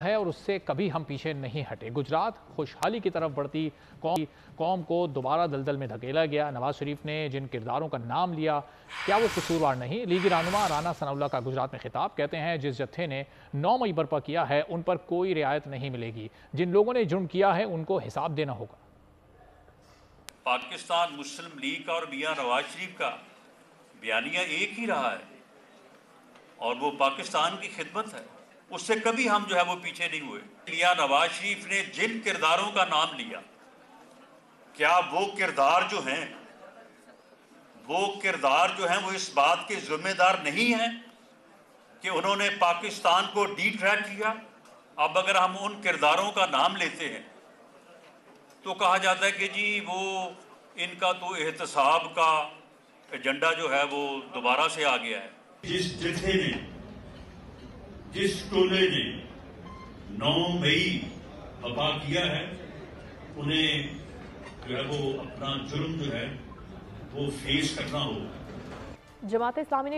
है और उससे कभी हम पीछे नहीं हटे। गुजरात खुशहाली की तरफ बढ़ती कौम को दोबारा दलदल में धकेला गया। नवाज शरीफ ने जिन किरदारों का नाम लिया, क्या वो कसूरवार नहीं? लीगी रहनुमा राना सनाउल्लाह का गुजरात में खिताब। कहते हैं जिस जत्थे ने 9 मई बर्पा किया है उन पर कोई रियायत नहीं मिलेगी। जिन लोगों ने जुर्म किया है उनको हिसाब देना होगा। पाकिस्तान मुस्लिम लीग का और मियां नवाज शरीफ का बयानिया एक ही रहा है और वो पाकिस्तान की खिदमत है। उससे कभी हम जो है वो पीछे नहीं हुए। मियां नवाज शरीफ ने जिन किरदारों का नाम लिया, क्या वो किरदार जो हैं वो इस बात के जिम्मेदार नहीं हैं कि उन्होंने पाकिस्तान को डिट्रैक्ट किया? अब अगर हम उन किरदारों का नाम लेते हैं तो कहा जाता है कि जी वो इनका तो एहतसाब का एजेंडा जो है वो दोबारा से आ गया है। जिस जत्थे ने, जिस टोले ने 9 मई बर्पा किया है, उन्हें जो है वो अपना जुर्म जो है वो फेस करना होगा। जमात इस्लामी ने